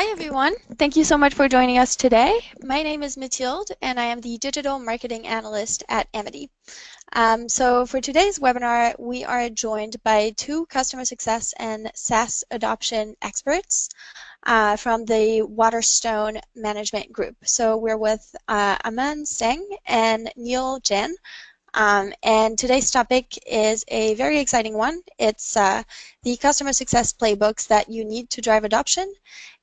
Hi everyone, thank you so much for joining us today. My name is Mathilde and I am the Digital Marketing Analyst at Amity. So for today's webinar, we are joined by two customer success and SaaS adoption experts from the Waterstone Management Group. So we're with Aman, Singh and Jain. And today's topic is a very exciting one. It's the customer success playbooks that you need to drive adoption.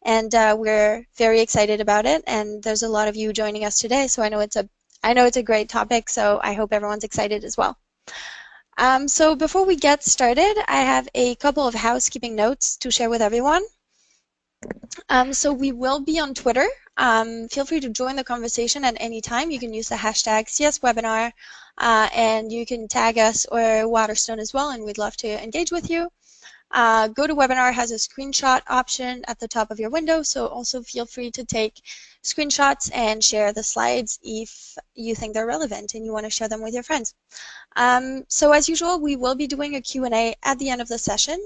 And we're very excited about it. And there's a lot of you joining us today, so I know it's a great topic. So I hope everyone's excited as well. So before we get started, I have a couple of housekeeping notes to share with everyone. So we will be on Twitter. Feel free to join the conversation at any time. You can use the hashtag CSWebinar, and you can tag us or Waterstone as well, and we'd love to engage with you. GoToWebinar has a screenshot option at the top of your window, so also feel free to take screenshots and share the slides if you think they're relevant and you want to share them with your friends. So as usual, we will be doing a Q&A at the end of the session.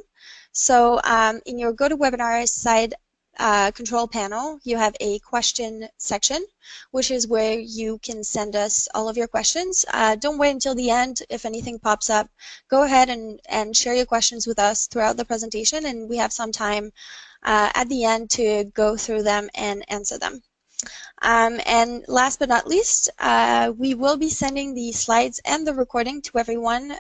So in your GoToWebinar side control panel, you have a question section, which is where you can send us all of your questions. Don't wait until the end. If anything pops up, go ahead and share your questions with us throughout the presentation, and we have some time at the end to go through them and answer them. And last but not least, we will be sending the slides and the recording to everyone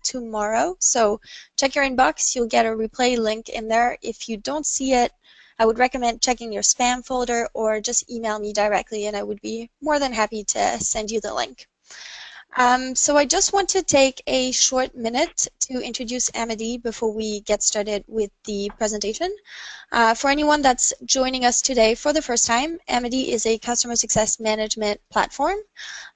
tomorrow. So check your inbox. You'll get a replay link in there. If you don't see it, I would recommend checking your spam folder or just email me directly, and I would be more than happy to send you the link. So I just want to take a short minute to introduce Amity before we get started with the presentation. For anyone that's joining us today for the first time, Amity is a customer success management platform.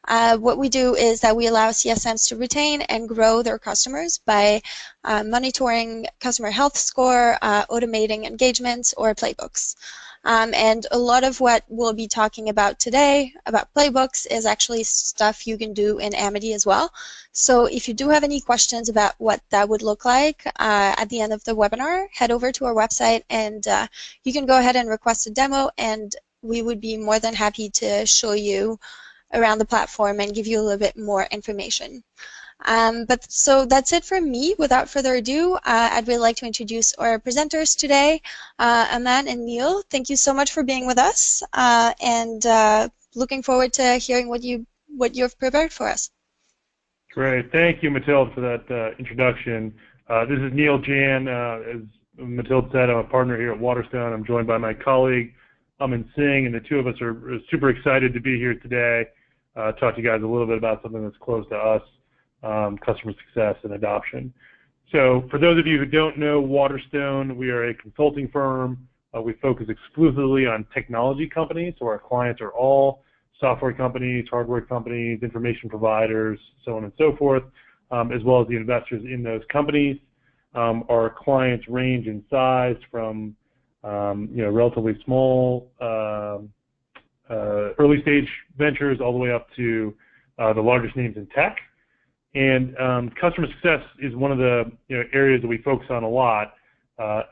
What we do is that we allow CSMs to retain and grow their customers by monitoring customer health score, automating engagements, or playbooks. And a lot of what we'll be talking about today about playbooks is actually stuff you can do in Amity as well. So if you do have any questions about what that would look like at the end of the webinar, head over to our website and you can go ahead and request a demo, and we would be more than happy to show you around the platform and give you a little bit more information. So that's it from me. Without further ado, I'd really like to introduce our presenters today, Aman and Neil. Thank you so much for being with us, and looking forward to hearing what you've prepared for us. Great. Thank you, Mathilde, for that introduction. This is Neil Jain. As Mathilde said, I'm a partner here at Waterstone. I'm joined by my colleague, Aman Singh, and the two of us are super excited to be here today, talk to you guys a little bit about something that's close to us. Customer success and adoption. So for those of you who don't know Waterstone, we are a consulting firm. We focus exclusively on technology companies, so our clients are all software companies, hardware companies, information providers, so on and so forth, as well as the investors in those companies. Our clients range in size from relatively small early stage ventures all the way up to the largest names in tech. And customer success is one of the areas that we focus on a lot.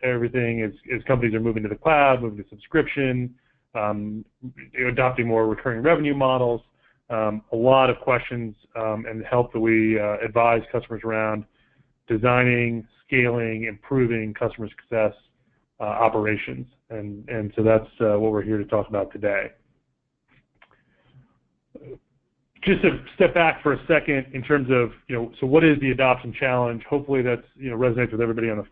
Everything as companies are moving to the cloud, moving to subscription, adopting more recurring revenue models. A lot of questions and help that we advise customers around designing, scaling, improving customer success operations. And so that's what we're here to talk about today. Just to step back for a second in terms of, so what is the adoption challenge? Hopefully that's, resonates with everybody on the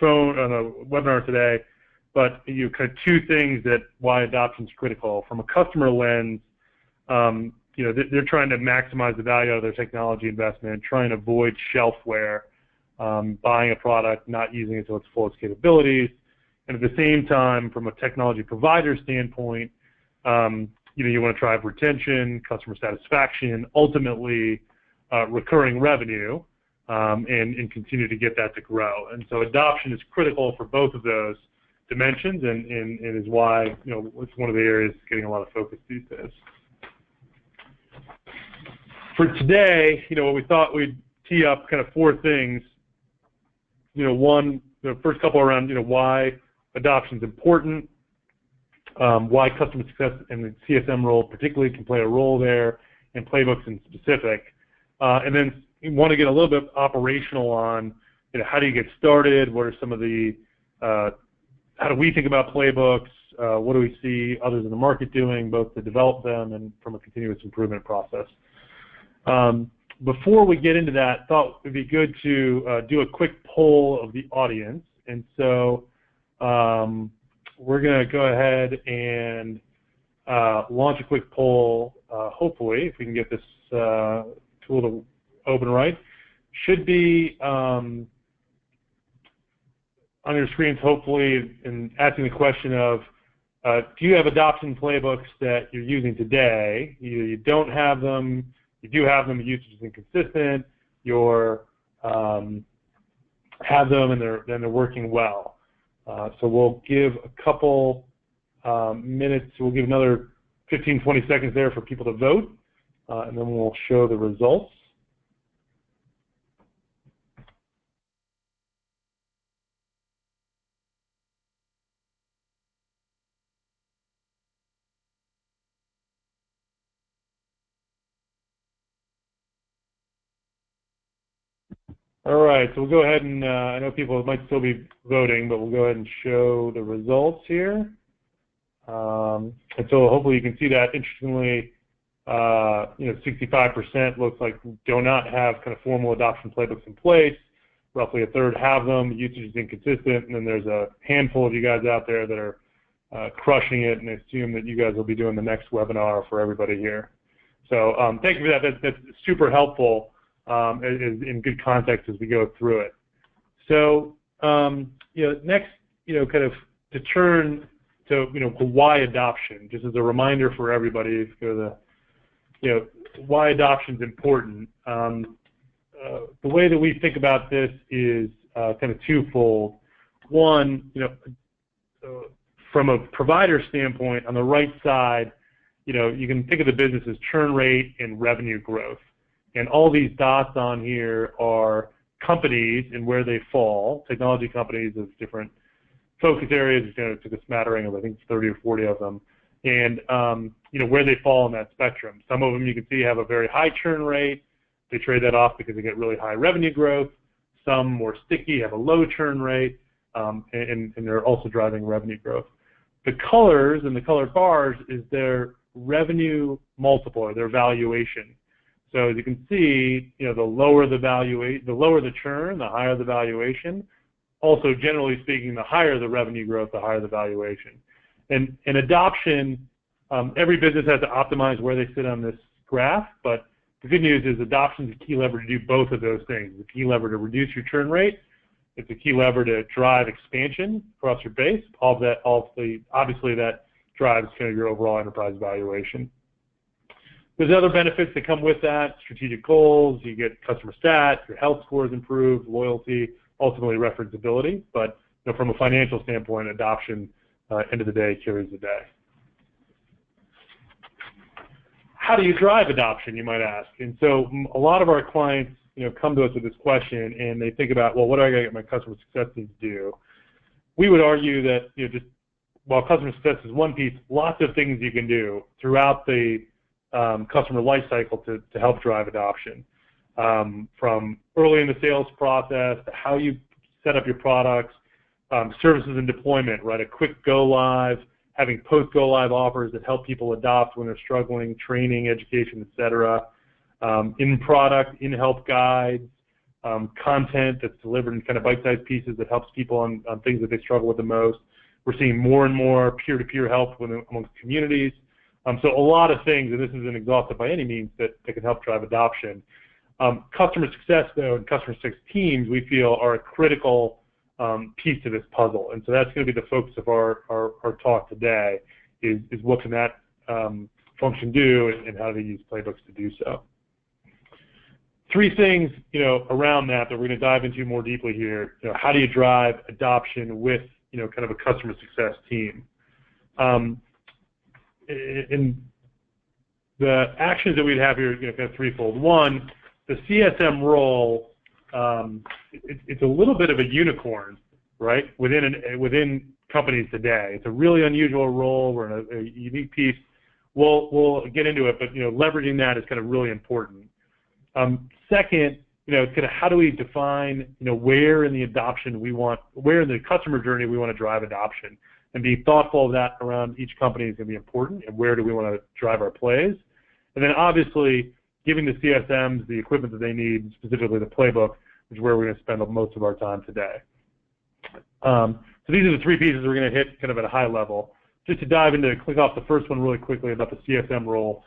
phone, on the webinar today. But kind of two things that why adoption is critical. From a customer lens, they're trying to maximize the value of their technology investment, trying to avoid shelfware, buying a product, not using it to its fullest capabilities. And at the same time, from a technology provider standpoint, you want to drive retention, customer satisfaction, ultimately recurring revenue, and continue to get that to grow. And so adoption is critical for both of those dimensions, and is why it's one of the areas getting a lot of focus these days. For today, we thought we'd tee up kind of four things. One, the first couple around why adoption is important. why customer success and the CSM role particularly can play a role there, and playbooks in specific. And then you want to get a little bit operational on, how do you get started? What are some of the, how do we think about playbooks? What do we see others in the market doing, both to develop them and from a continuous improvement process? Before we get into that, I thought it would be good to do a quick poll of the audience. And so we're going to go ahead and launch a quick poll, hopefully, if we can get this tool to open right. Should be on your screens, hopefully, and asking the question of, do you have adoption playbooks that you're using today? Either you don't have them, you do have them, the usage is inconsistent, you're have them and they're working well. So we'll give a couple minutes, we'll give another 15, 20 seconds there for people to vote, and then we'll show the results. All right, so we'll go ahead and, I know people might still be voting, but we'll go ahead and show the results here. And so hopefully you can see that. Interestingly, 65% looks like do not have kind of formal adoption playbooks in place. Roughly a third have them. The usage is inconsistent, and then there's a handful of you guys out there that are crushing it, and I assume that you guys will be doing the next webinar for everybody here. So thank you for that. That's super helpful. In good context as we go through it. So, next, kind of to turn to, why adoption, just as a reminder for everybody, if you go to why adoption is important. The way that we think about this is kind of twofold. One, from a provider standpoint, on the right side, you can think of the business as churn rate and revenue growth. And all these dots on here are companies and where they fall, technology companies of different focus areas. It took a smattering of, I think, 30 or 40 of them. And, where they fall in that spectrum. Some of them you can see have a very high churn rate. They trade that off because they get really high revenue growth. Some more sticky have a low churn rate, and they're also driving revenue growth. The colors and the colored bars is their revenue multiple, or their valuation. So as you can see, the lower the churn, the higher the valuation. Also, generally speaking, the higher the revenue growth, the higher the valuation. And adoption, every business has to optimize where they sit on this graph, but the good news is adoption is a key lever to do both of those things. It's a key lever to reduce your churn rate. It's a key lever to drive expansion across your base. Obviously that drives kind of your overall enterprise valuation. There's other benefits that come with that, strategic goals, you get customer stats, your health scores improve, loyalty, ultimately referenceability. But from a financial standpoint, adoption, end of the day, carries the day. How do you drive adoption, you might ask? And so a lot of our clients come to us with this question, and they think about, well, what do I got to get my customer success team to do? We would argue that just while customer success is one piece, lots of things you can do throughout the customer lifecycle to help drive adoption, from early in the sales process to how you set up your products, services and deployment, right? A quick go live, having post go live offers that help people adopt when they're struggling, training, education, etc. In product, in help guides, content that's delivered in kind of bite-sized pieces that helps people on things that they struggle with the most. We're seeing more and more peer-to-peer help amongst communities. So a lot of things, and this isn't exhaustive by any means, that can help drive adoption. Customer success, though, and customer success teams, we feel, are a critical piece to this puzzle. And so that's going to be the focus of our talk today, is what can that function do, and how do they use playbooks to do so. Three things, around that we're going to dive into more deeply here. How do you drive adoption with, kind of a customer success team? And the actions that we'd have here, kind of threefold. One, the CSM role, it's a little bit of a unicorn, right? Within companies today. It's a really unusual role. We're in a unique piece. We'll get into it, but leveraging that is kind of really important. Second, kind of how do we define where in the adoption where in the customer journey we want to drive adoption, and being thoughtful of that around each company is going to be important, and where do we want to drive our plays. And then obviously giving the CSMs the equipment that they need, specifically the playbook, which is where we're going to spend most of our time today. So these are the three pieces we're going to hit kind of at a high level. Just to dive into, click off the first one really quickly about the CSM role.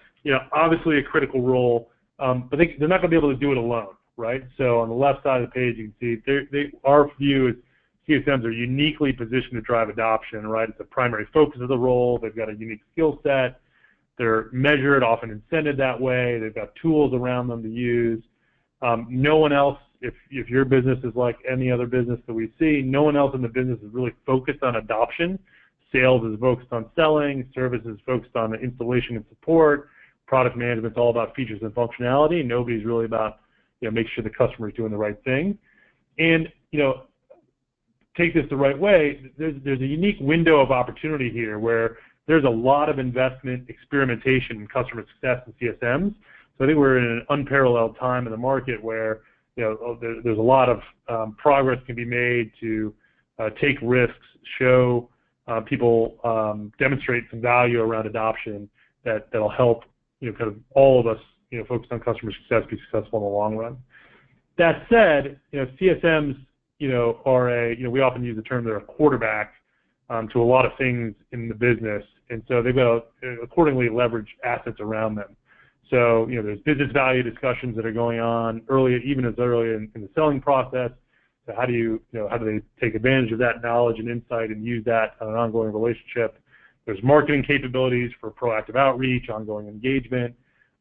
Obviously a critical role, but they're not going to be able to do it alone, right? So on the left side of the page, you can see our view is CSMs are uniquely positioned to drive adoption, right? It's the primary focus of the role. They've got a unique skill set. They're measured, often incented that way. They've got tools around them to use. No one else, if your business is like any other business that we see, no one else in the business is really focused on adoption. Sales is focused on selling. Service is focused on installation and support. Product management is all about features and functionality. Nobody's really about making sure the customer is doing the right thing. And take this the right way. There's a unique window of opportunity here where there's a lot of investment, experimentation, in customer success in CSMs. So I think we're in an unparalleled time in the market where there's a lot of progress can be made to take risks, show people, demonstrate some value around adoption that'll help kind of all of us focus on customer success, be successful in the long run. That said, CSMs are we often use the term they're a quarterback to a lot of things in the business, and so they've got to accordingly leverage assets around them. So there's business value discussions that are going on even as early in the selling process. So how do they take advantage of that knowledge and insight and use that on an ongoing relationship? There's marketing capabilities for proactive outreach, ongoing engagement.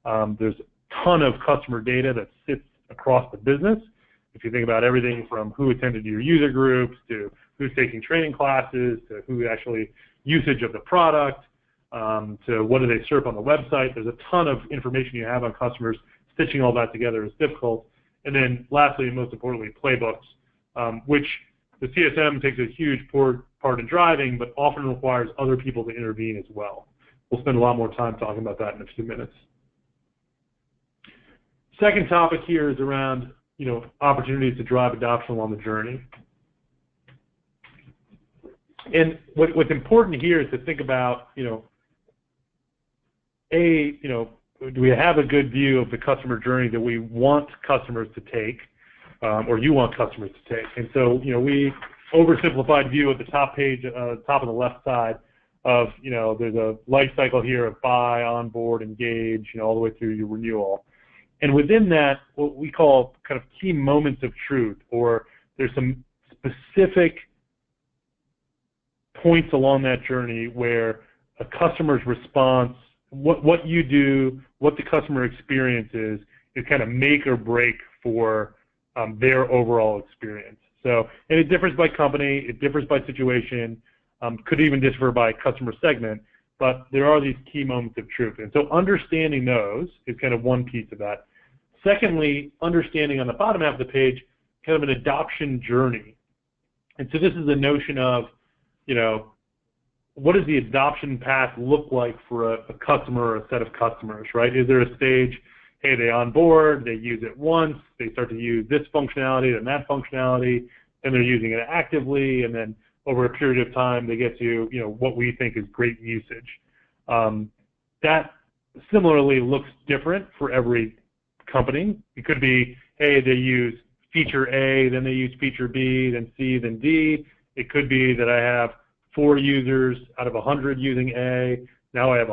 There's a ton of customer data that sits across the business. If you think about everything from who attended your user groups to who's taking training classes to who actually usage of the product to what do they serve on the website, there's a ton of information you have on customers. Stitching all that together is difficult. And then lastly, and most importantly, playbooks, which the CSM takes a huge part in driving, but often requires other people to intervene as well. We'll spend a lot more time talking about that in a few minutes. Second topic here is around opportunities to drive adoption along the journey. And what's important here is to think about, do we have a good view of the customer journey that we want customers to take, or you want customers to take? And so, we oversimplified view at the top page, top of the left side of, there's a life cycle here of buy, onboard, engage, all the way through your renewal. And within that, what we call kind of key moments of truth, or there's some specific points along that journey where a customer's response, what you do, what the customer experience is kind of make or break for their overall experience. So, and it differs by company, it differs by situation, could even differ by customer segment, but there are these key moments of truth. And so understanding those is kind of one piece of that. Secondly, understanding on the bottom half of the page kind of an adoption journey. And so this is the notion of, what does the adoption path look like for a customer or a set of customers, right? Is there a stage, hey, they onboard, they use it once, they start to use this functionality and that functionality, and they're using it actively, and then over a period of time they get to, what we think is great usage. That similarly looks different for every company. It could be, hey, they use feature A, then they use feature B, then C, then D. It could be that I have 4 users out of 100 using A. Now I have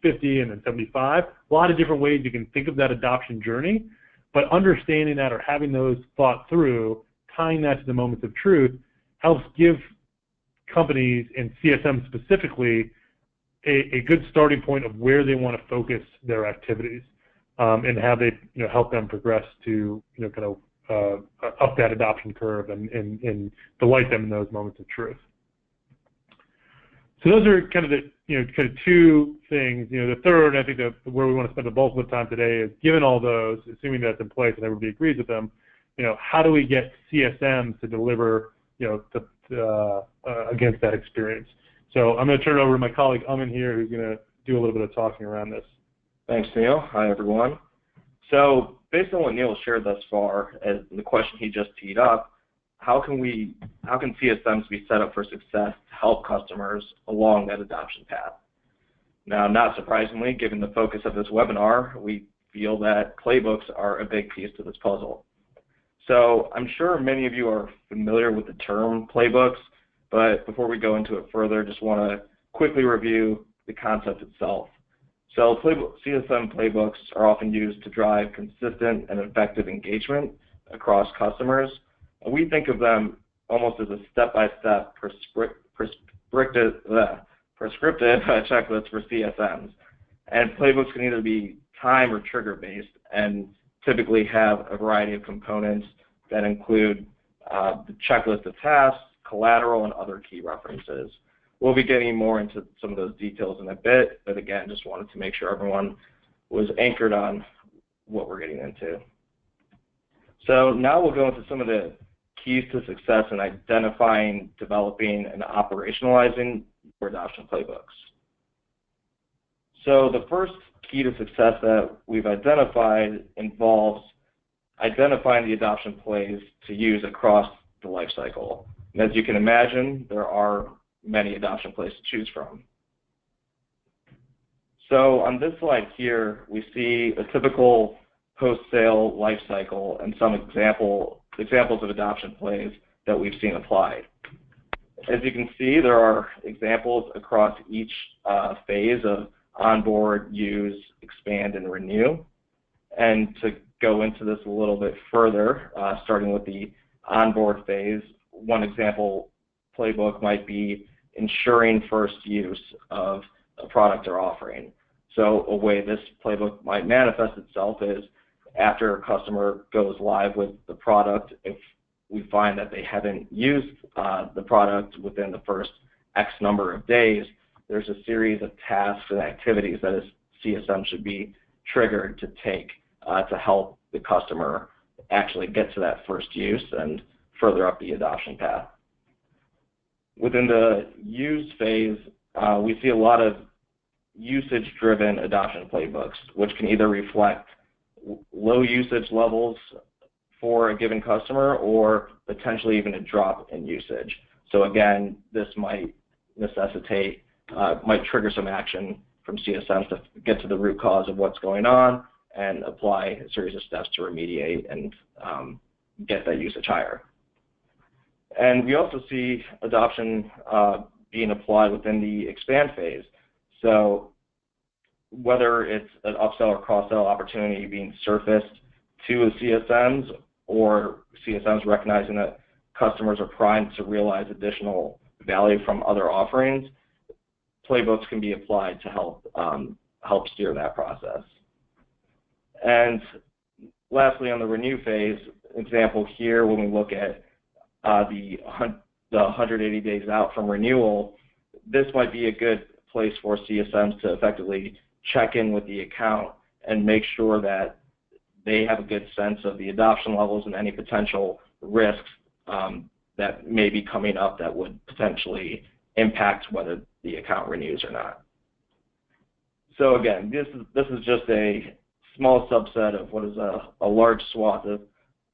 50 and then 75. A lot of different ways you can think of that adoption journey, but understanding that or having those thought through, tying that to the moments of truth, helps give companies and CSM specifically a good starting point of where they want to focus their activities and how they help them progress to kind of up that adoption curve and delight them in those moments of truth. So those are kind of the kind of two things. The third, I think, where we want to spend the bulk of the time today is, given all those, assuming that's in place and everybody agrees with them, how do we get CSMs to deliver the against that experience. So I'm going to turn it over to my colleague Aman here, who's going to do a little bit of talking around this. Thanks, Neil. Hi, everyone. So based on what Neil shared thus far, and the question he just teed up, how can CSMs be set up for success to help customers along that adoption path? Now, not surprisingly, given the focus of this webinar, we feel that playbooks are a big piece to this puzzle. So I'm sure many of you are familiar with the term playbooks, but before we go into it further, just want to quickly review the concept itself. So CSM playbooks are often used to drive consistent and effective engagement across customers. And we think of them almost as a step-by-step prescriptive checklist for CSMs. And playbooks can either be time or trigger-based and typically have a variety of components that include the checklist of tasks, collateral, and other key references. We'll be getting more into some of those details in a bit, but again, just wanted to make sure everyone was anchored on what we're getting into. So now we'll go into some of the keys to success in identifying, developing, and operationalizing your adoption playbooks. So the first key to success that we've identified involves identifying the adoption plays to use across the lifecycle. And as you can imagine, there are many adoption plays to choose from. So on this slide here, we see a typical post-sale lifecycle and some examples of adoption plays that we've seen applied. As you can see, there are examples across each phase of onboard, use, expand, and renew. And to go into this a little bit further, starting with the onboard phase, one example playbook might be ensuring first use of a product or offering. So a way this playbook might manifest itself is after a customer goes live with the product, if we find that they haven't used the product within the first X number of days, there's a series of tasks and activities that a CSM should be triggered to take to help the customer actually get to that first use and further up the adoption path. Within the use phase, we see a lot of usage-driven adoption playbooks, which can either reflect low usage levels for a given customer or potentially even a drop in usage. So again, this might necessitate, might trigger some action from CSMs to get to the root cause of what's going on and apply a series of steps to remediate and get that usage higher. And we also see adoption being applied within the expand phase. So whether it's an upsell or cross-sell opportunity being surfaced to the CSMs or CSMs recognizing that customers are primed to realize additional value from other offerings, playbooks can be applied to help steer that process. And lastly, on the renew phase, example here, when we look at the 180 days out from renewal, this might be a good place for CSMs to effectively check in with the account and make sure that they have a good sense of the adoption levels and any potential risks that may be coming up that would potentially impact whether the account renews or not. So again, this is just a small subset of what is a large swath of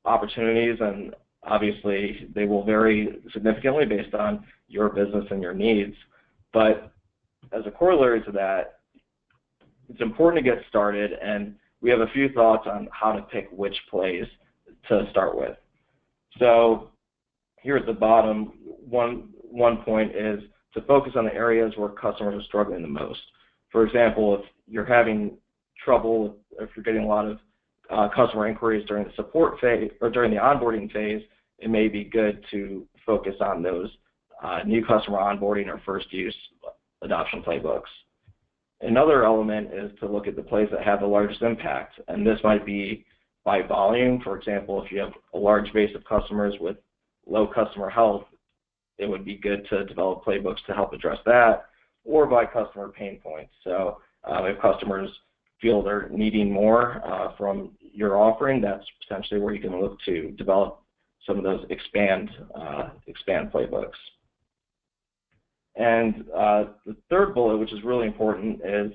opportunities, and obviously they will vary significantly based on your business and your needs. But as a corollary to that, it's important to get started, and we have a few thoughts on how to pick which plays to start with. So here at the bottom, one point is to focus on the areas where customers are struggling the most. For example, if you're having trouble, if you're getting a lot of customer inquiries during the support phase or during the onboarding phase, it may be good to focus on those new customer onboarding or first use adoption playbooks. Another element is to look at the plays that have the largest impact, and this might be by volume. For example, if you have a large base of customers with low customer health, it would be good to develop playbooks to help address that, or by customer pain points. So if customers feel they're needing more from your offering, that's potentially where you can look to develop some of those expand playbooks. And the third bullet, which is really important, is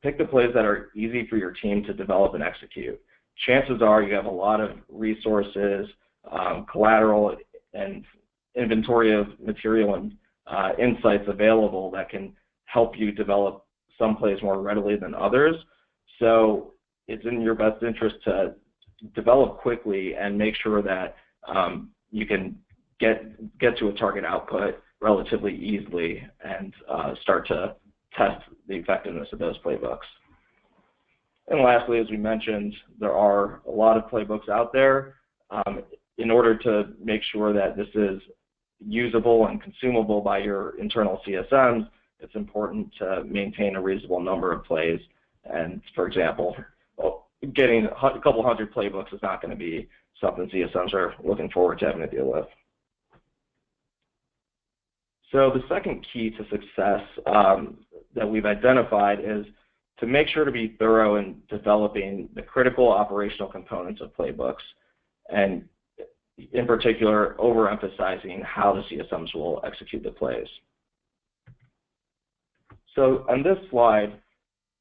pick the plays that are easy for your team to develop and execute. Chances are you have a lot of resources, collateral, and inventory of material and insights available that can help you develop some plays more readily than others. So it's in your best interest to develop quickly and make sure that you can get to a target output relatively easily and start to test the effectiveness of those playbooks. And lastly, as we mentioned, there are a lot of playbooks out there. In order to make sure that this is usable and consumable by your internal CSMs, it's important to maintain a reasonable number of plays. And for example, getting a couple hundred playbooks is not going to be something CSMs are looking forward to having to deal with. So the second key to success that we've identified is to make sure to be thorough in developing the critical operational components of playbooks, and in particular, overemphasizing how the CSMs will execute the plays. So on this slide,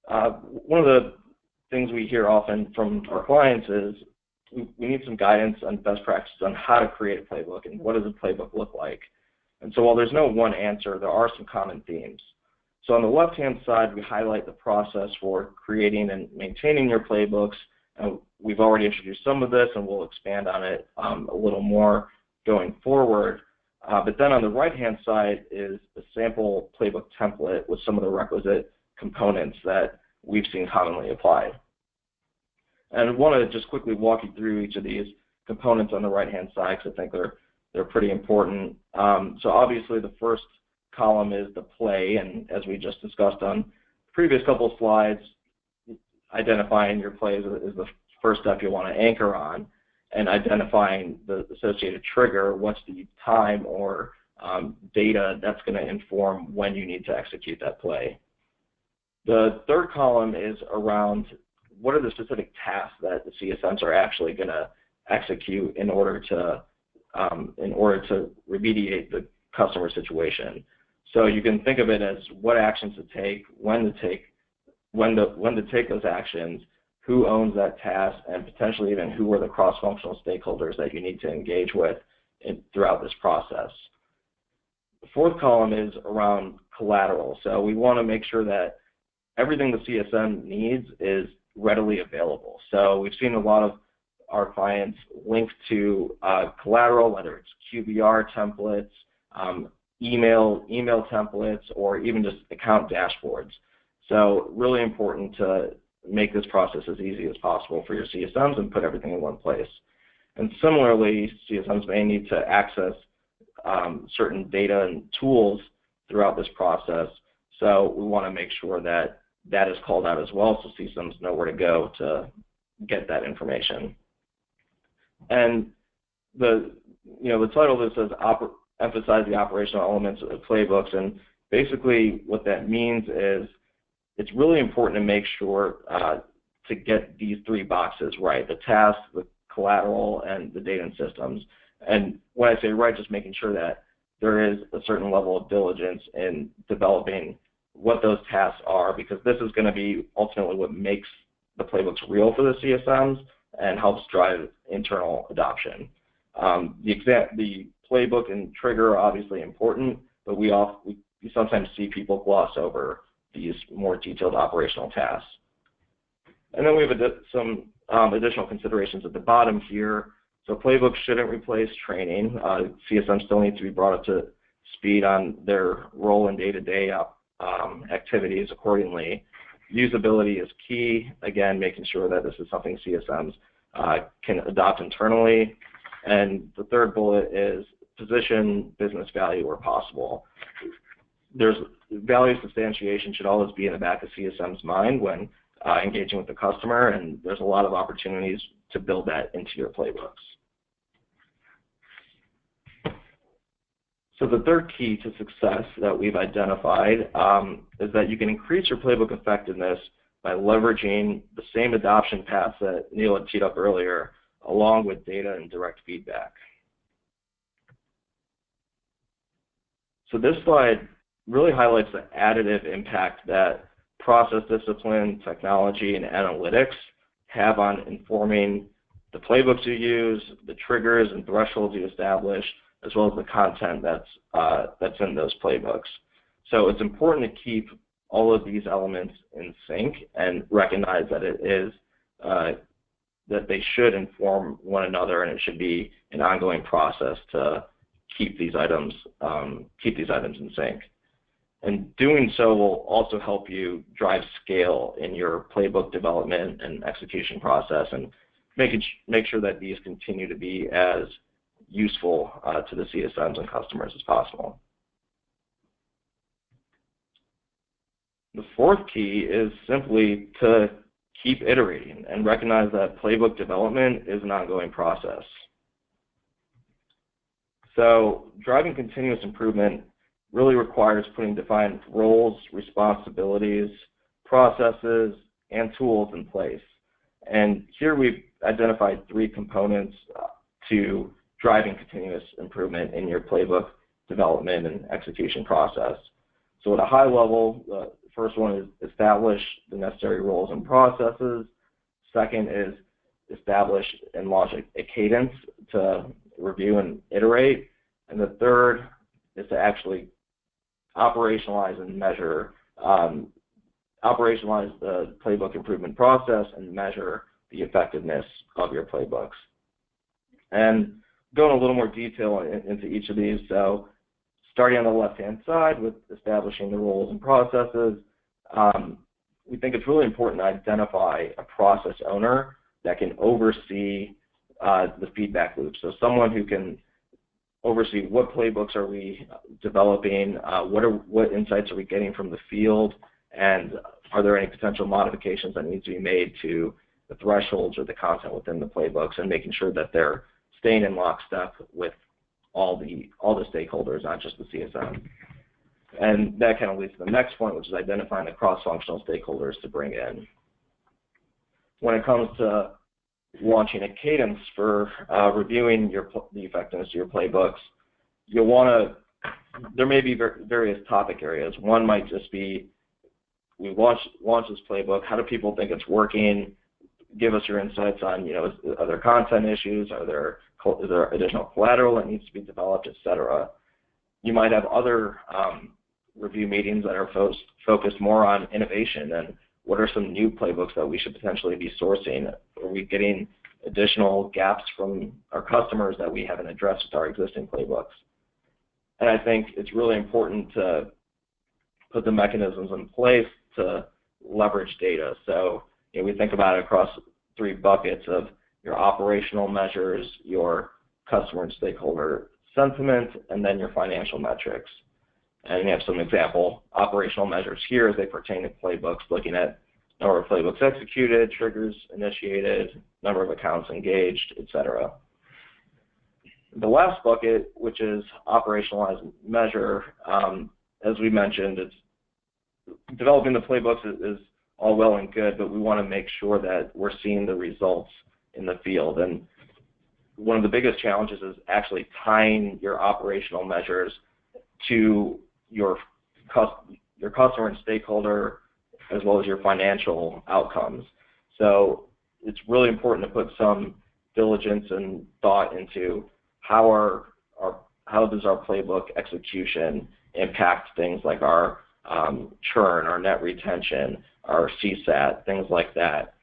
one of the things we hear often from our clients is we need some guidance on best practices on how to create a playbook and what does a playbook look like. And so while there's no one answer, there are some common themes. So on the left-hand side, we highlight the process for creating and maintaining your playbooks. And we've already introduced some of this, and we'll expand on it a little more going forward. But then on the right-hand side is a sample playbook template with some of the requisite components that we've seen commonly applied. And I want to just quickly walk you through each of these components on the right-hand side because I think they're pretty important. So obviously the first column is the play, and as we just discussed on the previous couple of slides, identifying your play is the first step you want to anchor on, and identifying the associated trigger, what's the time or data that's going to inform when you need to execute that play. The third column is around what are the specific tasks that the CSMs are actually going to execute in order to remediate the customer situation. So you can think of it as what actions to take, when to take those actions, who owns that task, and potentially even who are the cross-functional stakeholders that you need to engage with throughout this process. The fourth column is around collateral. So we want to make sure that everything the CSM needs is readily available. So we've seen a lot of our clients link to collateral, whether it's QBR templates, email templates, or even just account dashboards. So really important to make this process as easy as possible for your CSMs and put everything in one place. And similarly, CSMs may need to access certain data and tools throughout this process. So we want to make sure that that is called out as well so CSMs know where to go to get that information. And the title of this says emphasize the operational elements of playbooks, and basically what that means is it's really important to make sure to get these three boxes right: the task, the collateral, and the data and systems. And when I say right, just making sure that there is a certain level of diligence in developing what those tasks are, because this is going to be ultimately what makes the playbooks real for the CSMs and helps drive internal adoption. The playbook and trigger are obviously important, but we sometimes see people gloss over these more detailed operational tasks. And then we have some additional considerations at the bottom here. So playbooks shouldn't replace training. CSMs still need to be brought up to speed on their role in day-to-day activities accordingly. Usability is key, again, making sure that this is something CSMs can adopt internally. And the third bullet is position business value where possible. There's value substantiation should always be in the back of CSM's mind when engaging with the customer, and there's a lot of opportunities to build that into your playbooks. So the third key to success that we've identified is that you can increase your playbook effectiveness by leveraging the same adoption paths that Neil had teed up earlier along with data and direct feedback. So this slide really highlights the additive impact that process discipline, technology, and analytics have on informing the playbooks you use, the triggers and thresholds you establish, as well as the content that's in those playbooks. So it's important to keep all of these elements in sync and recognize that it is that they should inform one another, and it should be an ongoing process to keep these items in sync. And doing so will also help you drive scale in your playbook development and execution process, and make sure that these continue to be as useful to the CSMs and customers as possible. The fourth key is simply to keep iterating and recognize that playbook development is an ongoing process. So driving continuous improvement really requires putting defined roles, responsibilities, processes, and tools in place. And here we've identified 3 components to driving continuous improvement in your playbook development and execution process. So at a high level, the first one is establish the necessary roles and processes. Second is establish and launch a cadence to review and iterate. And the third is to actually operationalize and measure, operationalize the playbook improvement process and measure the effectiveness of your playbooks. And going a little more detail into each of these, so starting on the left-hand side with establishing the roles and processes, we think it's really important to identify a process owner that can oversee the feedback loop. So someone who can oversee what playbooks are we developing, what insights are we getting from the field, and are there any potential modifications that need to be made to the thresholds or the content within the playbooks, and making sure that they're staying in lockstep with all the stakeholders, not just the CSM. And that kind of leads to the next point, which is identifying the cross-functional stakeholders to bring in. When it comes to launching a cadence for reviewing the effectiveness of your playbooks, you'll want to, there may be various topic areas. One might just be, we launch this playbook, how do people think it's working? Give us your insights on, are there content issues? Is there additional collateral that needs to be developed, et cetera? You might have other review meetings that are focused more on innovation and what are some new playbooks that we should potentially be sourcing? Are we getting additional gaps from our customers that we haven't addressed with our existing playbooks? And I think it's really important to put the mechanisms in place to leverage data. So we think about it across 3 buckets of your operational measures, your customer and stakeholder sentiment, and then your financial metrics. And you have some example operational measures here as they pertain to playbooks, looking at number of playbooks executed, triggers initiated, number of accounts engaged, et cetera. The last bucket, which is operationalized measure, as we mentioned, it's developing the playbooks is all well and good, but we want to make sure that we're seeing the results in the field. And one of the biggest challenges is actually tying your operational measures to your customer and stakeholder, as well as your financial outcomes. So it's really important to put some diligence and thought into how does our playbook execution impact things like our churn, our net retention, our CSAT, things like that.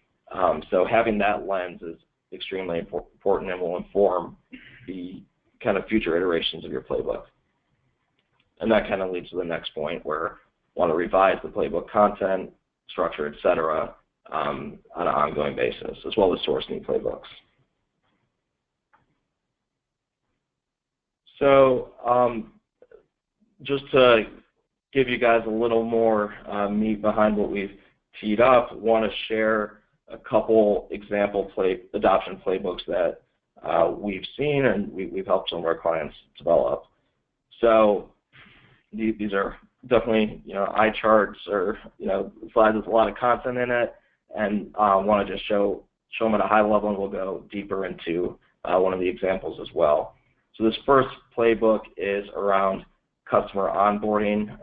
So having that lens is extremely important and will inform the kind of future iterations of your playbook. And that kind of leads to the next point, where we want to revise the playbook content, structure, et cetera, on an ongoing basis, as well as source new playbooks. So just to give you guys a little more meat behind what we've teed up, want to share a couple example adoption playbooks that we've seen and we've helped some of our clients develop. So these are definitely eye charts or slides with a lot of content in it, and want to just show show them at a high level, and we'll go deeper into one of the examples as well. So this first playbook is around customer onboarding.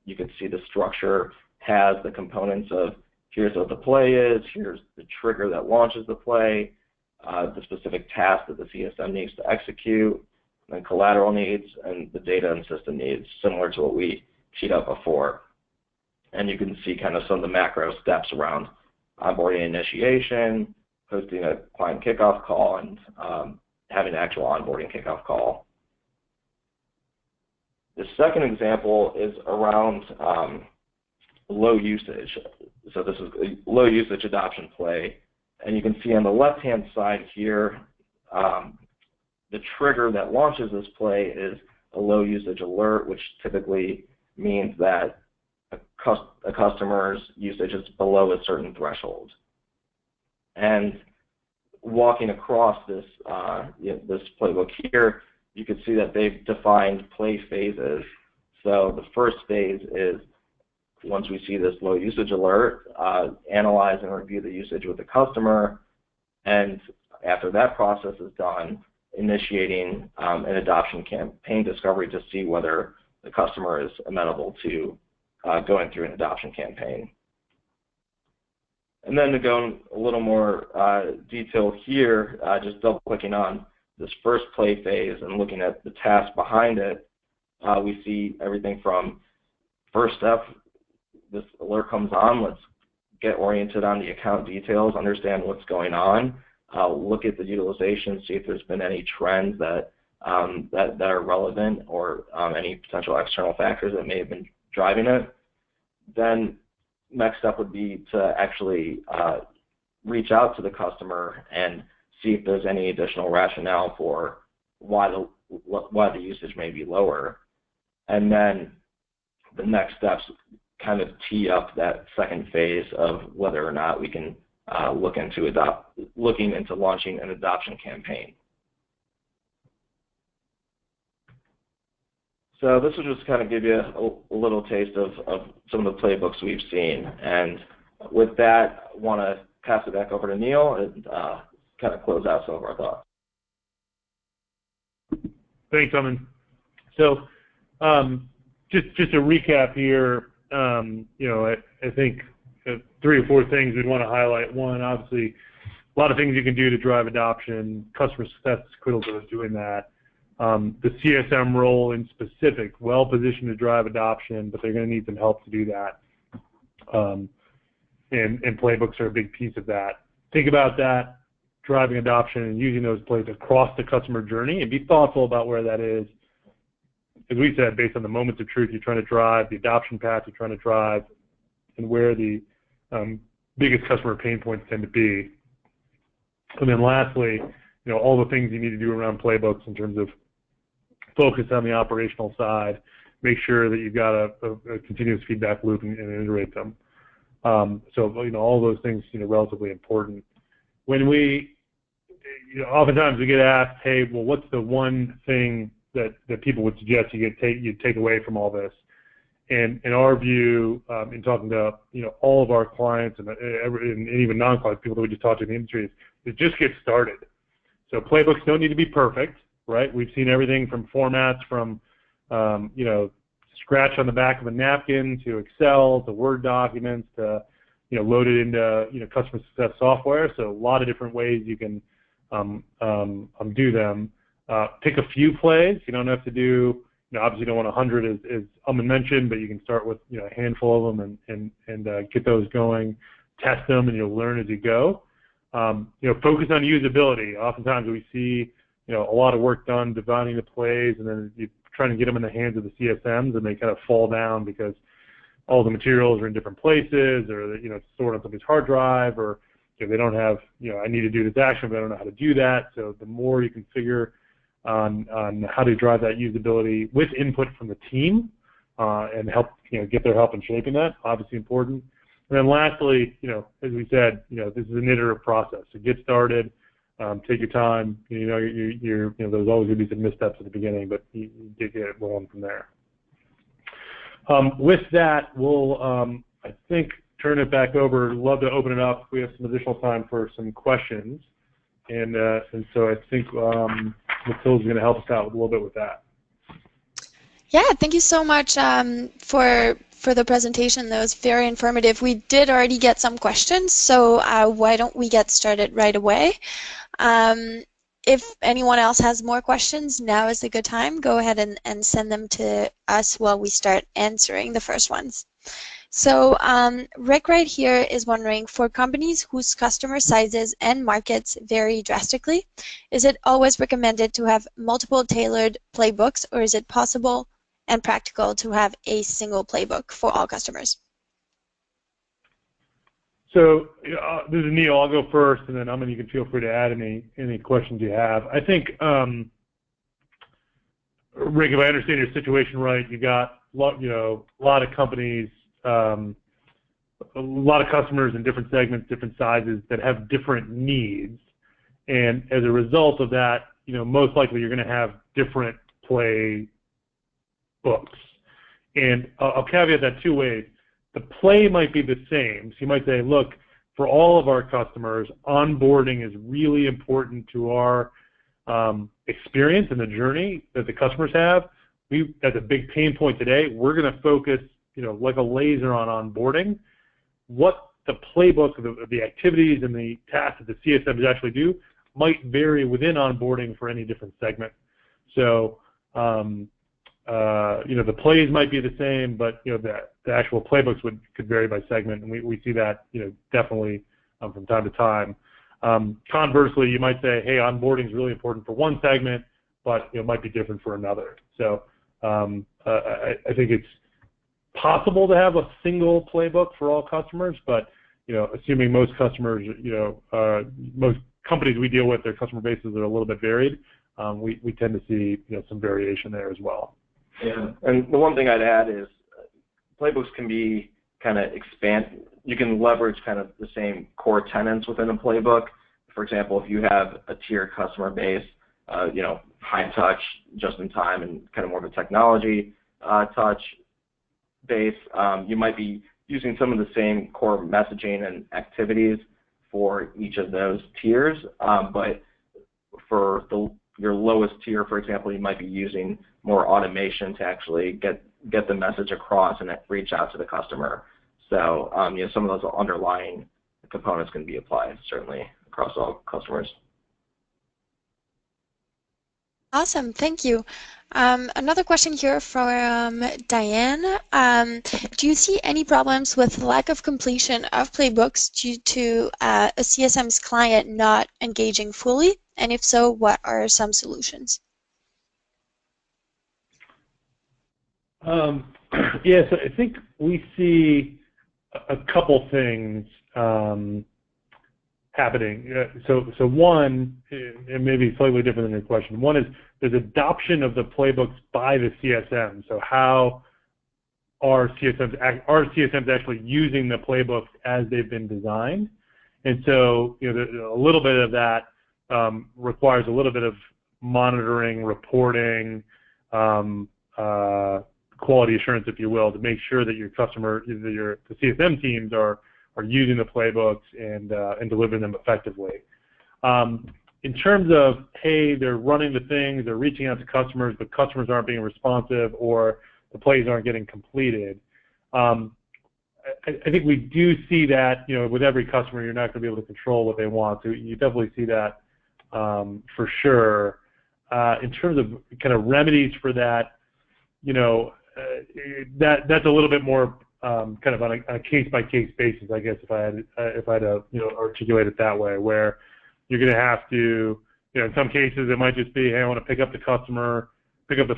You can see the structure has the components of here's what the play is, here's the trigger that launches the play, the specific task that the CSM needs to execute, and collateral needs, and the data and system needs, similar to what we teed up before. And you can see kind of some of the macro steps around onboarding initiation, hosting a client kickoff call, and having an actual onboarding kickoff call. The second example is around low usage. So this is a low usage adoption play. And you can see on the left-hand side here, the trigger that launches this play is a low usage alert, which typically means that a customer's usage is below a certain threshold. And walking across this, this playbook here, you can see that they've defined play phases. So the first phase is, once we see this low usage alert, analyze and review the usage with the customer, and after that process is done, initiating an adoption campaign discovery to see whether the customer is amenable to going through an adoption campaign. And then to go in a little more detail here, just double-clicking on this first play phase and looking at the task behind it, we see everything from first step, this alert comes on, let's get oriented on the account details, understand what's going on, look at the utilization, see if there's been any trends that are relevant, or any potential external factors that may have been driving it. Then next step would be to actually reach out to the customer and see if there's any additional rationale for why the usage may be lower. And then the next steps kind of tee up that second phase of whether or not we can looking into launching an adoption campaign. So this will just kind of give you a little taste of some of the playbooks we've seen. And with that, I want to pass it back over to Neil and kind of close out some of our thoughts. Thanks, Aman. So just a recap here, I think 3 or 4 things we'd want to highlight. One, obviously, a lot of things you can do to drive adoption. Customer success is critical to doing that. The CSM role in specific, well positioned to drive adoption, but they're going to need some help to do that. And playbooks are a big piece of that. Think about that, driving adoption and using those plays across the customer journey, and be thoughtful about where that is. As we said, based on the moments of truth you're trying to drive, the adoption path you're trying to drive, and where the biggest customer pain points tend to be. And then lastly, all the things you need to do around playbooks in terms of focus on the operational side, make sure that you've got a continuous feedback loop and iterate them. So all those things relatively important. When we oftentimes we get asked, hey, well, what's the one thing that people would suggest you take away from all this? And in our view, in talking to all of our clients and even non-clients, people that we just talked to in the industry, is just get started. So playbooks don't need to be perfect, right? We've seen everything from formats from scratch on the back of a napkin to Excel to Word documents to load it into customer success software. So a lot of different ways you can do them. Pick a few plays. You don't have to do, obviously you don't want 100 as Aman mentioned, but you can start with a handful of them and get those going, test them, and you'll learn as you go. Focus on usability. Oftentimes we see a lot of work done designing the plays, and then you're trying to get them in the hands of the CSMs, and they kind of fall down because all the materials are in different places, or it's stored on somebody's hard drive, or they don't have, I need to do this action, but I don't know how to do that. So the more you can figure on how to drive that usability with input from the team and help, get their help in shaping that, obviously important. And then lastly, as we said, this is an iterative process. So get started, take your time. There's always going to be some missteps at the beginning, but you get it rolling from there. With that, we'll, I think, turn it back over. Love to open it up. We have some additional time for some questions, and so I think Matilda's going to help us out a little bit with that. Yeah, thank you so much for the presentation. That was very informative. We did already get some questions, so why don't we get started right away? If anyone else has more questions, now is a good time. Go ahead and send them to us while we start answering the first ones. So Rick right here is wondering, for companies whose customer sizes and markets vary drastically, is it always recommended to have multiple tailored playbooks, or is it possible and practical to have a single playbook for all customers? So this is Neil. I'll go first, and then Aman, you can feel free to add any questions you have. I think, Rick, if I understand your situation right, you got a lot of companies, a lot of customers in different segments, different sizes that have different needs, and as a result of that, most likely you're going to have different play books. And I'll caveat that two ways. The play might be the same. So you might say, look, for all of our customers, onboarding is really important to our experience and the journey that the customers have. That's a big pain point today. We're going to focus, like a laser on onboarding. What the playbook, the activities and the tasks that the CSMs actually do might vary within onboarding for any different segment. So, the plays might be the same, but the actual playbooks could vary by segment, and we see that definitely from time to time. Conversely, you might say, hey, onboarding is really important for one segment, but it might be different for another. So I think it's possible to have a single playbook for all customers, but assuming most customers, most companies we deal with, their customer bases are a little bit varied. We tend to see some variation there as well. Yeah, and the one thing I'd add is playbooks can be kind of you can leverage kind of the same core tenets within a playbook. For example, if you have a tier customer base, high touch, just in time, and kind of more of a technology touch base, you might be using some of the same core messaging and activities for each of those tiers, but for your lowest tier, for example, you might be using more automation to actually get the message across and reach out to the customer. So some of those underlying components can be applied certainly across all customers. Awesome, thank you. Another question here from Diane. Do you see any problems with lack of completion of playbooks due to a CSM's client not engaging fully? And if so, what are some solutions? Yeah, so I think we see a couple things happening. So one, and maybe slightly different than your question, one is there's adoption of the playbooks by the CSM. So how are CSMs actually using the playbooks as they've been designed? And so a little bit of that requires a little bit of monitoring, reporting, quality assurance, if you will, to make sure that your customer, the CSM teams are using the playbooks and delivering them effectively. In terms of, hey, they're running the things, they're reaching out to customers, but customers aren't being responsive or the plays aren't getting completed. I think we do see that, with every customer, you're not going to be able to control what they want. So you definitely see that for sure. In terms of kind of remedies for that, that's a little bit more kind of on a case-by-case basis, I guess, if I had to articulate it that way, where you're going to have to, in some cases it might just be, hey, I want to pick up the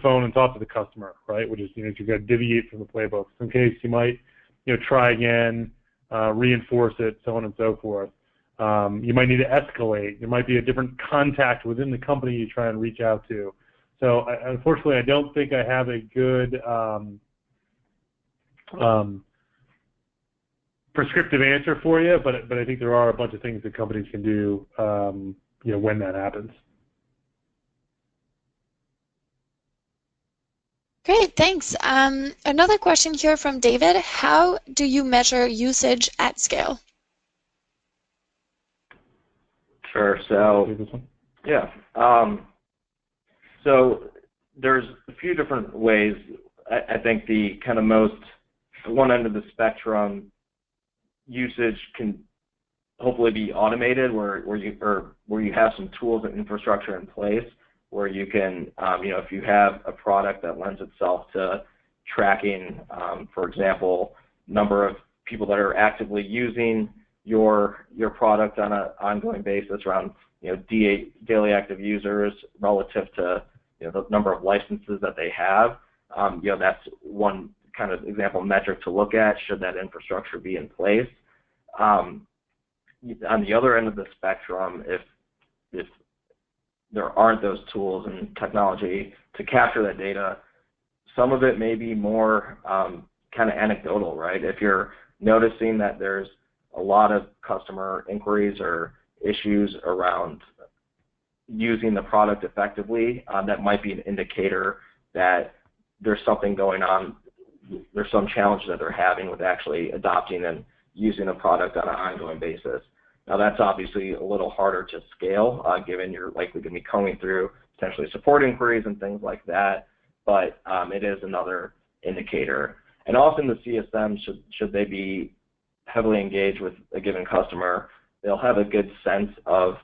phone and talk to the customer, right? Which is, you've got to deviate from the playbook. In some cases you might, try again, reinforce it, so on and so forth. You might need to escalate. There might be a different contact within the company you try and reach out to. So unfortunately, I don't think I have a good prescriptive answer for you, but I think there are a bunch of things that companies can do, when that happens. Great, thanks. Another question here from David. How do you measure usage at scale? Sure. So, yeah. So there's a few different ways. I think the kind of most one end of the spectrum usage can hopefully be automated, where you have some tools and infrastructure in place where you can, if you have a product that lends itself to tracking, for example, number of people that are actively using your product on an ongoing basis, around daily active users relative to the number of licenses that they have. That's one kind of example metric to look at, should that infrastructure be in place. On the other end of the spectrum, if there aren't those tools and technology to capture that data, some of it may be more kind of anecdotal, right? If you're noticing that there's a lot of customer inquiries or issues around using the product effectively, that might be an indicator that there's something going on. There's some challenge that they're having with actually adopting and using a product on an ongoing basis. Now, that's obviously a little harder to scale, given you're likely going to be combing through potentially support inquiries and things like that, but it is another indicator. And often the CSM, should they be heavily engaged with a given customer, they'll have a good sense of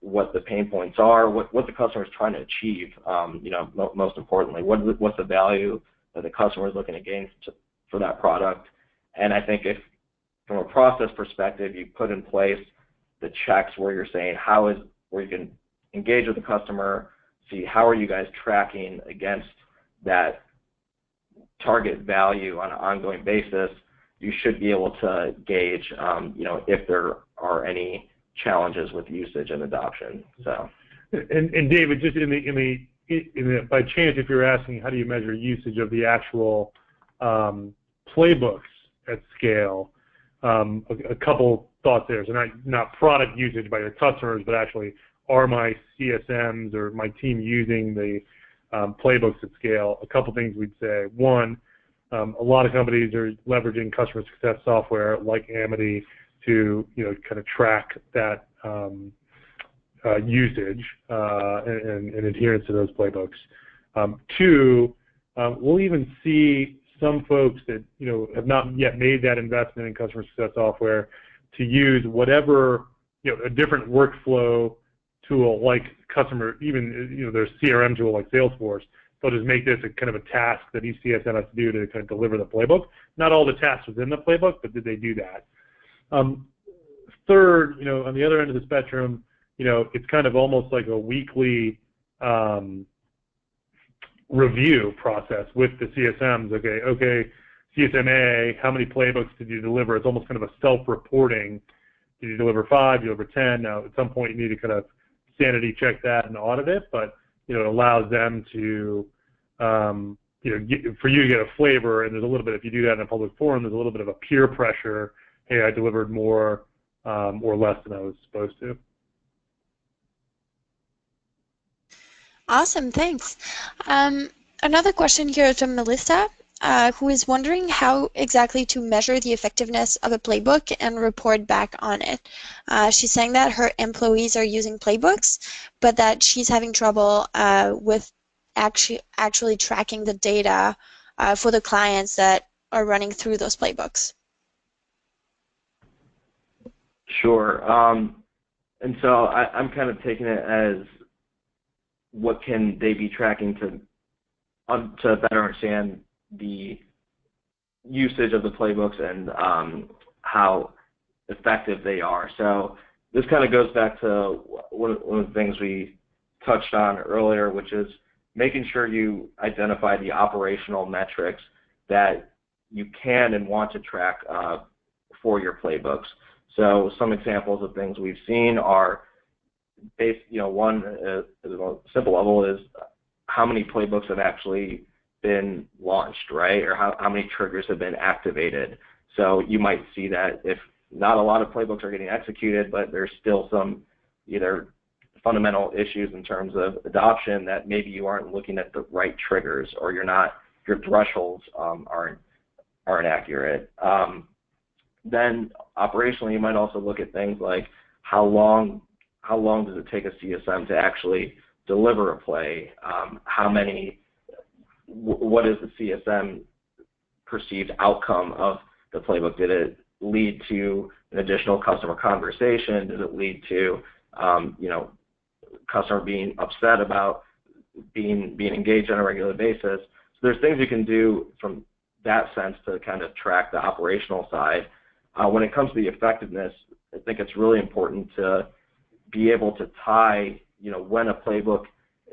what the pain points are, what the customer is trying to achieve. Most importantly, what's the value that the customer is looking to gain for that product. And I think if, from a process perspective, you put in place the checks where you're saying where you can engage with the customer, see how are you guys tracking against that target value on an ongoing basis, you should be able to gauge, if there are any challenges with usage and adoption. So, and David, just by chance, if you're asking how do you measure usage of the actual playbooks at scale, a couple thoughts there. So not product usage by your customers, but actually, are my CSMs or my team using the playbooks at scale? A couple things we'd say. One, a lot of companies are leveraging customer success software like Amity to kind of track that usage and adherence to those playbooks. Two, we'll even see some folks that have not yet made that investment in customer success software to use whatever a different workflow tool like their CRM tool like Salesforce. They'll just make this a kind of a task that each CSM has to do to kind of deliver the playbook. Not all the tasks within the playbook, but did they do that? Third, on the other end of the spectrum, it's kind of almost like a weekly review process with the CSMs. Okay, CSMA, how many playbooks did you deliver? It's almost kind of a self-reporting. Did you deliver 5? Did you deliver 10? Now, at some point, you need to kind of sanity check that and audit it, but it allows them to, for you to get a flavor. And there's a little bit, if you do that in a public forum, there's a little bit of a peer pressure. Hey, I delivered more or less than I was supposed to. Awesome, thanks. Another question here is from Melissa, who is wondering how exactly to measure the effectiveness of a playbook and report back on it. She's saying that her employees are using playbooks, but that she's having trouble with actually tracking the data for the clients that are running through those playbooks. Sure. And so I'm kind of taking it as, what can they be tracking to better understand the usage of the playbooks and how effective they are. So this kind of goes back to one of the things we touched on earlier, which is making sure you identify the operational metrics that you can and want to track for your playbooks. So some examples of things we've seen are one at a simple level is how many playbooks have actually been launched, right? Or how many triggers have been activated. So you might see that if not a lot of playbooks are getting executed, but there's still some either fundamental issues in terms of adoption that maybe you aren't looking at the right triggers, or you're not thresholds aren't accurate. Then operationally, you might also look at things like how long does it take a CSM to actually deliver a play? What is the CSM perceived outcome of the playbook? Did it lead to an additional customer conversation? Did it lead to customer being upset about being engaged on a regular basis? So there's things you can do from that sense to kind of track the operational side. When it comes to the effectiveness, I think it's really important to be able to tie, when a playbook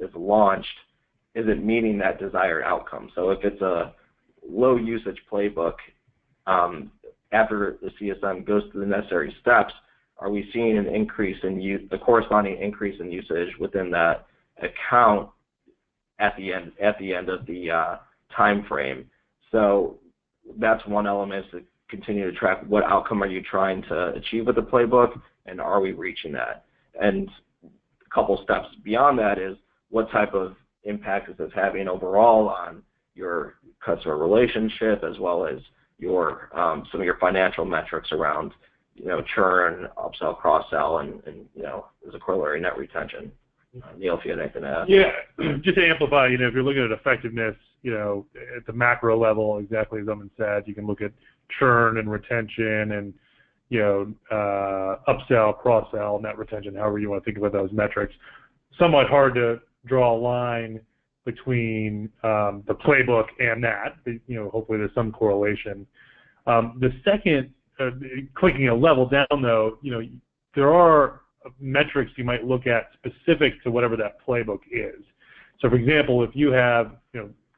is launched, is it meeting that desired outcome? So if it's a low usage playbook, after the CSM goes through the necessary steps, are we seeing an increase in the corresponding increase in usage within that account at the end of the time frame? So that's one element, is to continue to track what outcome are you trying to achieve with the playbook, and are we reaching that? And a couple steps beyond that is, what type of impact is this having overall on your customer relationship, as well as your some of your financial metrics around churn, upsell, cross-sell, and as a corollary, net retention. Neil, if you had anything to add. Yeah, just to amplify, if you're looking at effectiveness, at the macro level, exactly as Aman said, you can look at churn and retention and upsell, cross-sell, net retention, however you want to think about those metrics. Somewhat hard to draw a line between the playbook and that. Hopefully there's some correlation. The second, clicking a level down though, there are metrics you might look at specific to whatever that playbook is. So for example, if you have,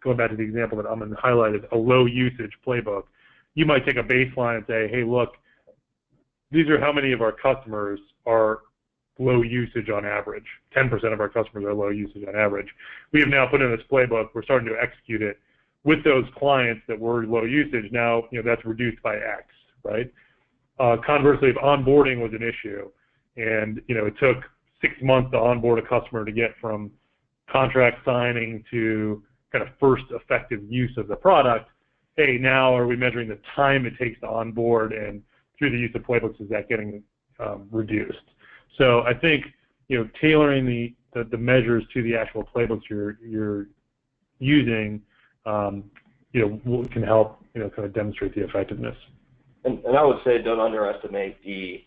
going back to the example that Aman highlighted, a low usage playbook, you might take a baseline and say, hey, look, these are how many of our customers are low usage on average. 10% of our customers are low usage on average. We have now put in this playbook. We're starting to execute it with those clients that were low usage. Now, that's reduced by X, right? Conversely, if onboarding was an issue, and it took 6 months to onboard a customer to get from contract signing to kind of first effective use of the product, hey, now are we measuring the time it takes to onboard, and through the use of playbooks, is that getting reduced? So I think tailoring the measures to the actual playbooks you're using can help kind of demonstrate the effectiveness. And I would say, don't underestimate the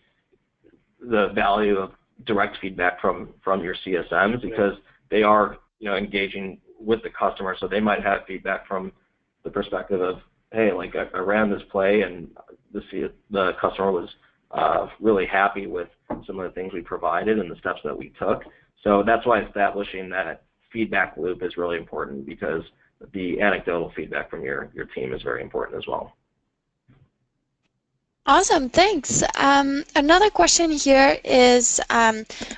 value of direct feedback from your CSMs, because they are engaging with the customer, so they might have feedback from the perspective of, hey, like I ran this play and the customer was really happy with some of the things we provided and the steps that we took. So that's why establishing that feedback loop is really important, because the anecdotal feedback from your team is very important as well. Awesome, thanks. Another question here is,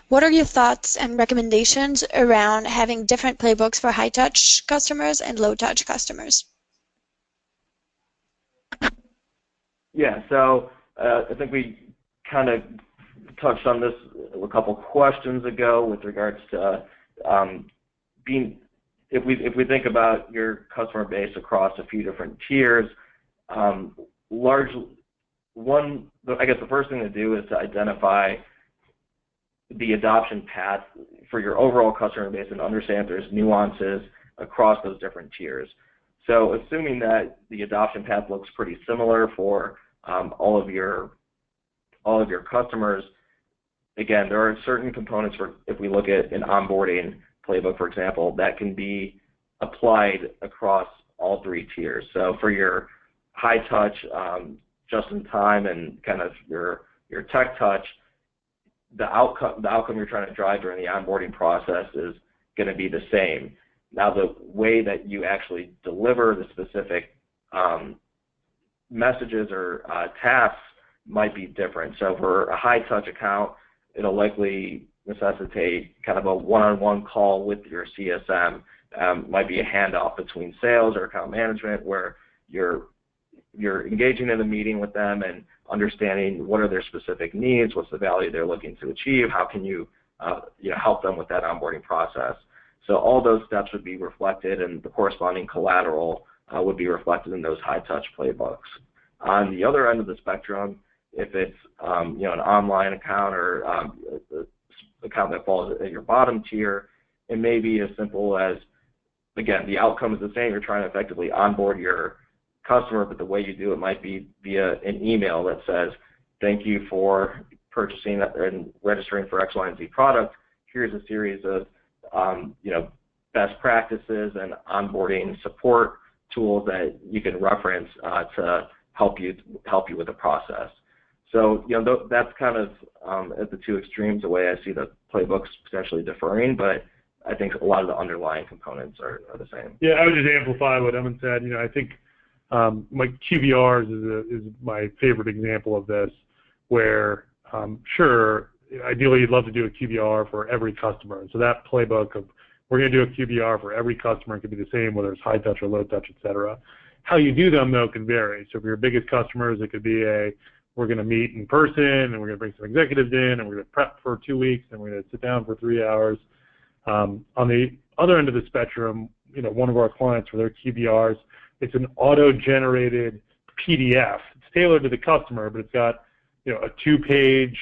what are your thoughts and recommendations around having different playbooks for high-touch customers and low-touch customers? Yeah, so I think we kind of touched on this a couple questions ago with regards to if we think about your customer base across a few different tiers, I guess the first thing to do is to identify the adoption path for your overall customer base and understand there's nuances across those different tiers. So assuming that the adoption path looks pretty similar for all of your customers, again, there are certain components if we look at an onboarding playbook, for example, that can be applied across all 3 tiers. So for your high touch, just in time, and kind of your tech touch, the outcome you're trying to drive during the onboarding process is going to be the same. Now, the way that you actually deliver the specific messages or tasks might be different. So for a high touch account, it'll likely necessitate kind of a one-on-one call with your CSM. Might be a handoff between sales or account management, where you're engaging in a meeting with them and understanding what are their specific needs, what's the value they're looking to achieve, how can you help them with that onboarding process. So all those steps would be reflected in the corresponding collateral would be reflected in those high-touch playbooks. On the other end of the spectrum, if it's an online account or an account that falls at your bottom tier, it may be as simple as, again, the outcome is the same. You're trying to effectively onboard your customer, but the way you do it might be via an email that says, thank you for purchasing and registering for X, Y, and Z product. Here's a series of best practices and onboarding support tools that you can reference to help you with the process. So that's kind of at the two extremes the way I see the playbooks potentially differing, but I think a lot of the underlying components are the same. Yeah, I would just amplify what Aman said. I think like QBRs is my favorite example of this, where sure, ideally you'd love to do a QBR for every customer. So that playbook of we're going to do a QBR for every customer could be the same, whether it's high touch or low touch, et cetera. How you do them, though, can vary. So for your biggest customers, it could be we're going to meet in person, and we're going to bring some executives in, and we're going to prep for 2 weeks, and we're going to sit down for 3 hours. On the other end of the spectrum, one of our clients for their QBRs, it's an auto-generated PDF. It's tailored to the customer, but it's got a 2-page,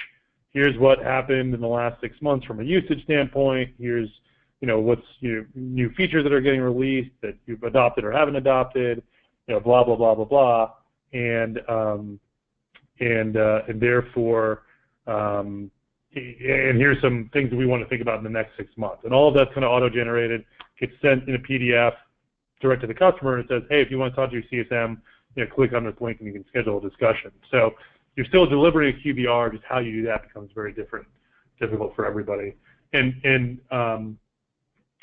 here's what happened in the last 6 months from a usage standpoint, here's what's new features that are getting released that you've adopted or haven't adopted, blah blah blah blah blah, and therefore and here's some things that we want to think about in the next 6 months, and all of that's kind of auto-generated, gets sent in a PDF direct to the customer, and it says, hey, if you want to talk to your CSM, click on this link and you can schedule a discussion. So you're still delivering a QBR, just how you do that becomes very difficult for everybody. And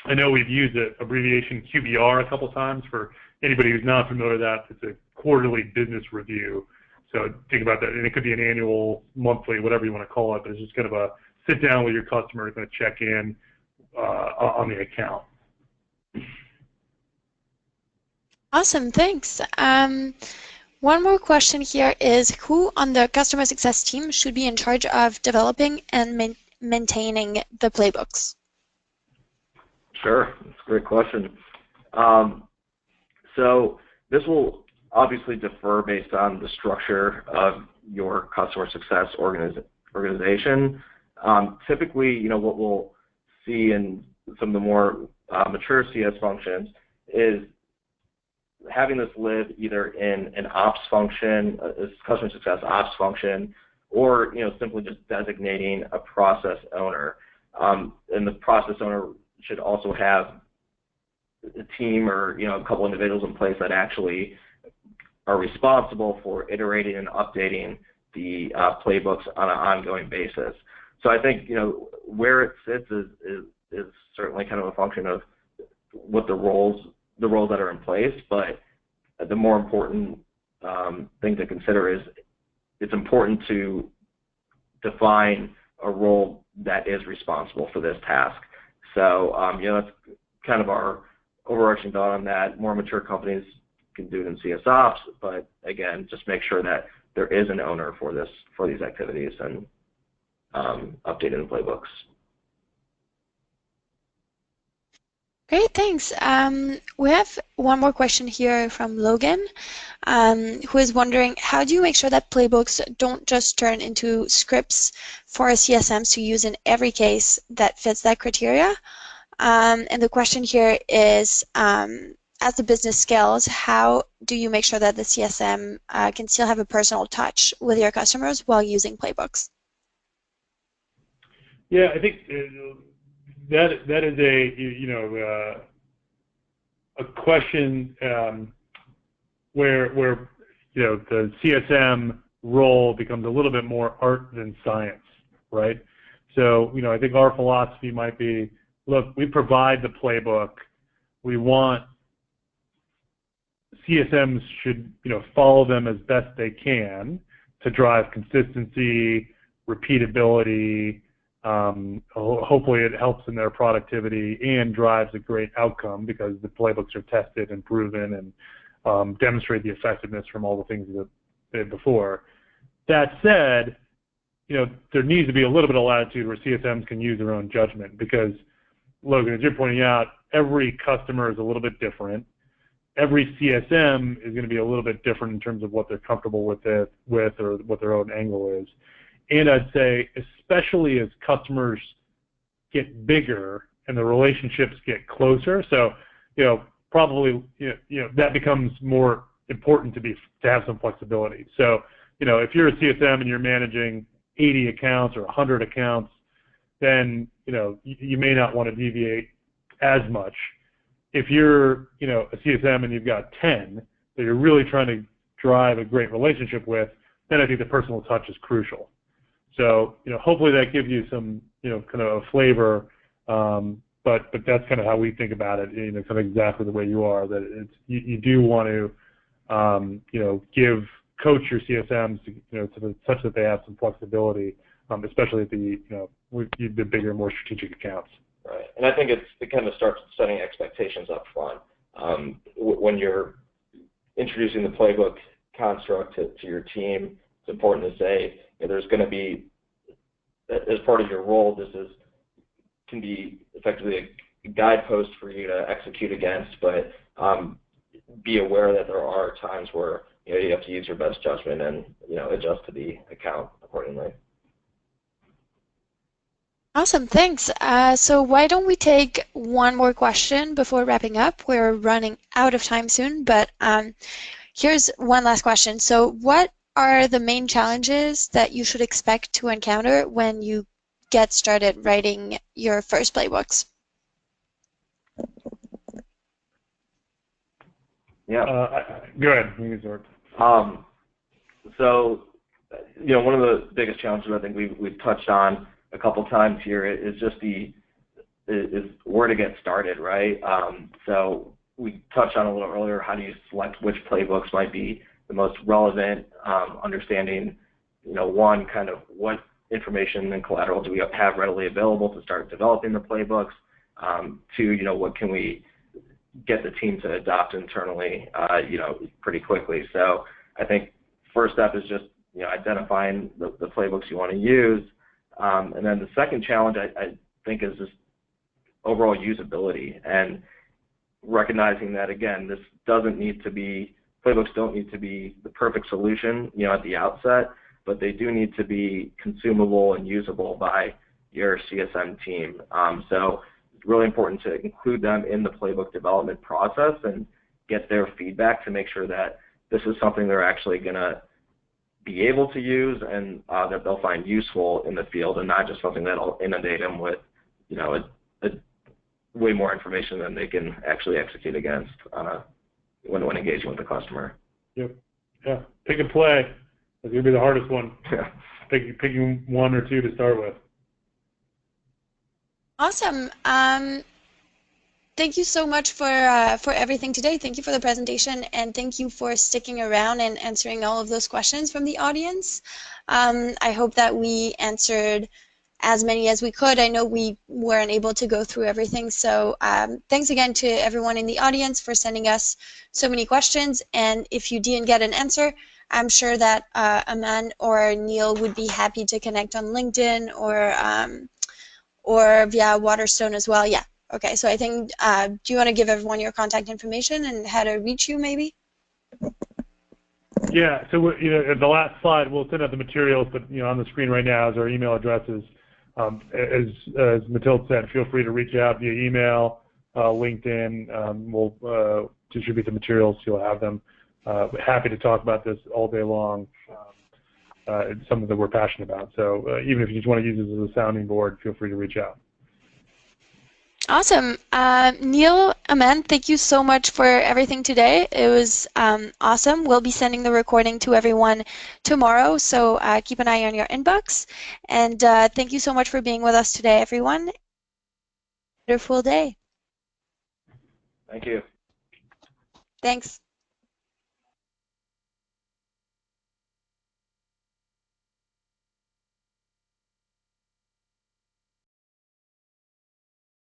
I know we've used the abbreviation QBR a couple times. For anybody who's not familiar with that, it's a quarterly business review. So think about that, and it could be an annual, monthly, whatever you want to call it, but it's just kind of a sit down with your customer, kind of check in on the account. Awesome, thanks. One more question here is, who on the customer success team should be in charge of developing and maintaining the playbooks? Sure, that's a great question. So this will obviously differ based on the structure of your customer success organization. Typically, what we'll see in some of the more mature CS functions is having this live either in an ops function, a customer success ops function, or simply just designating a process owner. And the process owner should also have a team or a couple individuals in place that actually are responsible for iterating and updating the playbooks on an ongoing basis. So I think where it sits is certainly kind of a function of what the roles that are in place, but the more important thing to consider is it's important to define a role that is responsible for this task. So that's kind of our overarching thought on that. More mature companies can do it in CS Ops, but again, just make sure that there is an owner for these activities and updating the playbooks. Great, thanks. We have one more question here from Logan, who is wondering, how do you make sure that playbooks don't just turn into scripts for CSMs to use in every case that fits that criteria? And the question here is, as the business scales, how do you make sure that the CSM can still have a personal touch with your customers while using playbooks? Yeah, I think that is a question where the CSM role becomes a little bit more art than science, right? So I think our philosophy might be, look, we provide the playbook. We want CSMs should follow them as best they can to drive consistency, repeatability. Hopefully it helps in their productivity and drives a great outcome because the playbooks are tested and proven and demonstrate the effectiveness from all the things that they did before. That said, there needs to be a little bit of latitude where CSMs can use their own judgment because, Logan, as you're pointing out, every customer is a little bit different. every CSM is going to be a little bit different in terms of what they're comfortable with or what their own angle is. And I'd say, especially as customers get bigger and the relationships get closer, so probably that becomes more important to have some flexibility. So if you're a CSM and you're managing 80 accounts or 100 accounts, then you may not want to deviate as much. If you're a CSM and you've got 10 that you're really trying to drive a great relationship with, then I think the personal touch is crucial. So hopefully that gives you some kind of a flavor, but that's kind of how we think about it, kind of exactly the way you are, that you do want to coach your CSMs such that they have some flexibility, especially at the bigger, more strategic accounts. Right, and I think it kind of starts setting expectations up front. When you're introducing the playbook construct to your team, it's important to say there's going to be, as part of your role, can be effectively a guidepost for you to execute against, but be aware that there are times where you have to use your best judgment and adjust to the account accordingly. Awesome, thanks. So why don't we take one more question before wrapping up? We're running out of time soon, but here's one last question. So what are the main challenges that you should expect to encounter when you get started writing your first playbooks? Yeah. Go ahead. You can start. So, one of the biggest challenges I think we've touched on a couple times here is just is where to get started, right? So we touched on a little earlier, how do you select which playbooks might be the most relevant, understanding, one, kind of what information and collateral do we have readily available to start developing the playbooks, two, what can we get the team to adopt internally, pretty quickly. So I think first step is just, identifying the playbooks you want to use. And then the second challenge, I think, is just overall usability and recognizing that, again, playbooks don't need to be the perfect solution, at the outset, but they do need to be consumable and usable by your CSM team. So it's really important to include them in the playbook development process and get their feedback to make sure that this is something they're actually going to be able to use and that they'll find useful in the field, and not just something that'll inundate them with, way more information than they can actually execute against when engaging with the customer. Yep. Yeah. Pick and play. That's going to be the hardest one. Yeah. Picking one or two to start with. Awesome. Thank you so much for everything today. Thank you for the presentation, and thank you for sticking around and answering all of those questions from the audience. I hope that we answered as many as we could. I know we weren't able to go through everything, so thanks again to everyone in the audience for sending us so many questions. And if you didn't get an answer, I'm sure that Aman or Neil would be happy to connect on LinkedIn or via Waterstone as well. Yeah. Okay, so I think, do you want to give everyone your contact information and how to reach you, maybe? Yeah, so at the last slide, we'll send out the materials, but on the screen right now is our email addresses. As Mathilde said, feel free to reach out via email, LinkedIn. We'll distribute the materials, so you'll have them. Happy to talk about this all day long. It's something that we're passionate about. So even if you just want to use this as a sounding board, feel free to reach out. Awesome. Neil, Aman, thank you so much for everything today. It was awesome. We'll be sending the recording to everyone tomorrow, so keep an eye on your inbox. And thank you so much for being with us today, everyone. Wonderful day. Thank you. Thanks.